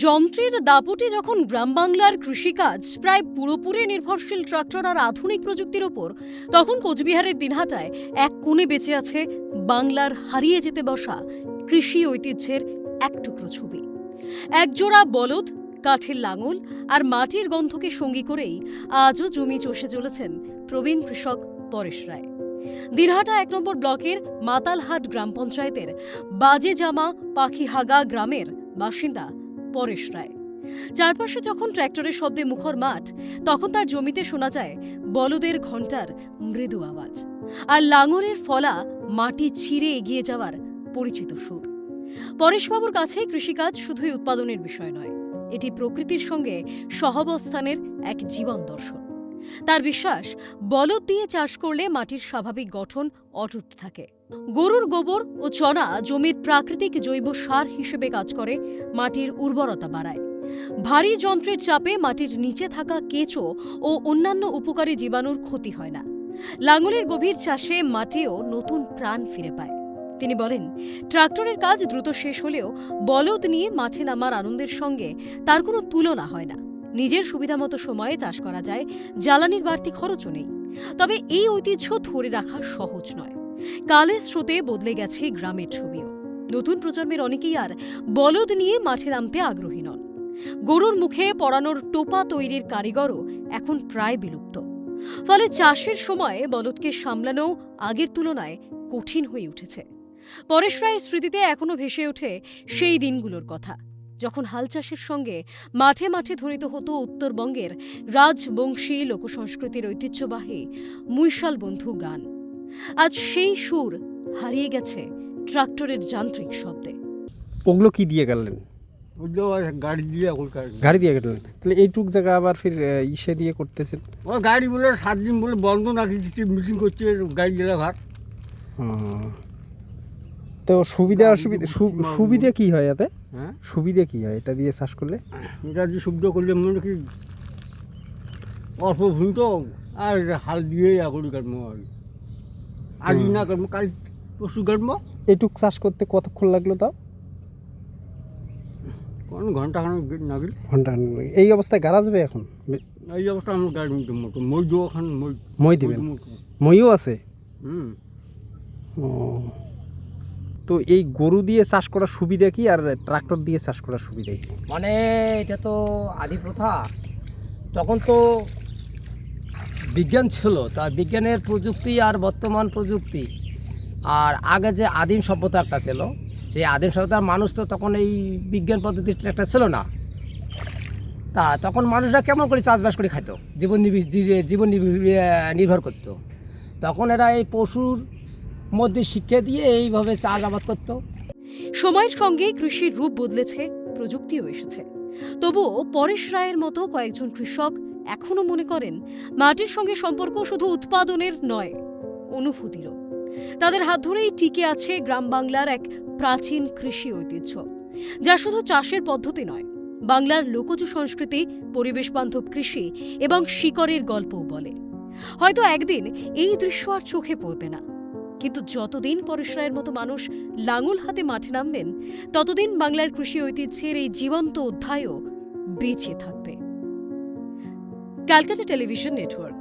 যন্ত্রের দাপটে যখন গ্রাম বাংলার কৃষিকাজ প্রায় পুরোপুরি নির্ভরশীল ট্রাক্টর আর আধুনিক প্রযুক্তির ওপর, তখন কোচবিহারের দিনহাটায় এক কোণে বেঁচে আছে বাংলার হারিয়ে যেতে বসা কৃষি ঐতিহ্যের এক টুকরো ছবি। একজোড়া বলদ, কাঠের লাঙল আর মাটির গন্ধকে সঙ্গী করেই আজও জমি চষে চলেছেন প্রবীণ কৃষক পরেশ রায়। দিনহাটা ১ নম্বর ব্লকের মাতালহাট গ্রাম পঞ্চায়েতের বাজেজামা পাখিহাগা গ্রামের বাসিন্দা পরেশ রায়। চারপাশে যখন ট্র্যাক্টরের শব্দে মুখর মাঠ, তখন তার জমিতে শোনা যায় বলদের ঘণ্টার মৃদু আওয়াজ আর লাঙলের ফলা মাটি ছিঁড়ে এগিয়ে যাওয়ার পরিচিত সুর। পরেশবাবুর কাছে কৃষিকাজ শুধুই উৎপাদনের বিষয় নয়, এটি প্রকৃতির সঙ্গে সহাবস্থানের এক জীবন দর্শন। তার বিশ্বাস, বলদ দিয়ে চাষ করলে মাটির স্বাভাবিক গঠন অটুট থাকে। গরুর গোবর ও চনা জমির প্রাকৃতিক জৈব সার হিসেবে কাজ করে, মাটির উর্বরতা বাড়ায়। ভারী যন্ত্রের চাপে মাটির নিচে থাকা কেঁচো ও অন্যান্য উপকারী জীবাণুর ক্ষতি হয় না। লাঙলের গভীর চাষে মাটিও নতুন প্রাণ ফিরে পায়। তিনি বলেন, ট্রাক্টরের কাজ দ্রুত শেষ হলেও বলদ নিয়ে মাঠে নামার আনন্দের সঙ্গে তার কোনো তুলনা হয় না। নিজের সুবিধামতো সময়ে চাষ করা যায়, জ্বালানির বাড়তি খরচও নেই। তবে এই ঐতিহ্য ধরে রাখা সহজ নয়। কালের স্রোতে বদলে গেছে গ্রামের ছবিও। নতুন প্রজন্মের অনেকেই আর বলদ নিয়ে মাঠে নামতে আগ্রহী নন। গরুর মুখে পরানোর টোপা তৈরির কারিগরও এখন প্রায় বিলুপ্ত। ফলে চাষের সময় বলদকে সামলানো আগের তুলনায় কঠিন হয়ে উঠেছে। পরেশ রায়ের স্মৃতিতে এখনো ভেসে ওঠে সেই দিনগুলোর কথা, যখন হাল চাষের সঙ্গে মাঠে মাঠে ধ্বনিত হতো উত্তরবঙ্গের রাজবংশী লোকসংস্কৃতির ঐতিহ্যবাহী মুইশাল বন্ধু গান। আজ সেই সুর হারিয়ে গেছে ট্রাক্টরের যান্ত্রিক শব্দে। ওগুলো কি দিয়ে গেলেন? গাড়ি দিয়ে গাড়ি দিয়ে গেলেন, তাহলে এইটুক জায়গা আবার ফির ইসে দিয়ে করতেছেন? ও গাড়ি বলে 7 দিন বলে বন্ধ নাকি কিছু মিটিং করছে গাড়ি গেলে ঘর। তো সুবিধা অসুবিধা, সুবিধা কি হয় এতে? হ্যাঁ, সুবিধা কি হয় এটা দিয়ে চাষ করলে? এটা দিয়ে সুবিধা করলে মনে কি অল্প ভূমি তো, আর হাল দিয়ে করি কাটবো আজ না কাটবো, কাল পরশু কাটবো। এইটুক চাষ করতে কতক্ষণ লাগলো তাও? কোন ঘন্টা নাগিল। ঘন্টা। এই অবস্থায় গাড়া যাবে এখন? এই অবস্থা আমার গাড়ি মতো মই দেবো এখন, মই দিবেন? মইও আছে? ও, তো এই গরু দিয়ে চাষ করার সুবিধা কি আর ট্রাক্টর দিয়ে চাষ করার সুবিধা কি? মানে এটা তো আদি প্রথা। তখন তো বিজ্ঞান ছিল, তা বিজ্ঞানের প্রযুক্তি আর বর্তমান প্রযুক্তি, আর আগে যে আদিম সভ্যতা একটা ছিল, সেই আদিম সভ্যতার মানুষ তো তখন এই বিজ্ঞান পদ্ধতির ট্রাক্টর ছিল না। তা তখন মানুষরা কেমন করে চাষবাস করে খাইতো, জীবন নির্ভর করতো। তখন এরা এই পশুর মধ্যে শিক্ষা দিয়ে এইভাবে চাষাবাদ করতো। সময়ের সঙ্গে কৃষির রূপ বদলেছে, প্রযুক্তিও এসেছে। তবুও পরেশ রায়ের মতো কয়েকজন কৃষক এখনো মনে করেন মাটির সঙ্গে সম্পর্ক শুধু উৎপাদনের নয়, অনুভূতিরও। তাদের হাত ধরেই টিকে আছে গ্রাম বাংলার এক প্রাচীন কৃষি ঐতিহ্য, যা শুধু চাষের পদ্ধতি নয়, বাংলার লোকজ সংস্কৃতি, পরিবেশ বান্ধব কৃষি এবং শিকড়ের গল্পও বলে। হয়তো একদিন এই দৃশ্য আর চোখে পড়বে না, কিন্তু যতদিন পরেশ রায়ের মতো মানুষ লাঙল হাতে মাঠে নামবেন, ততদিন বাংলার কৃষি ঐতিহ্যের এই জীবন্ত অধ্যায়ও বেঁচে থাকবে। Calcutta television network.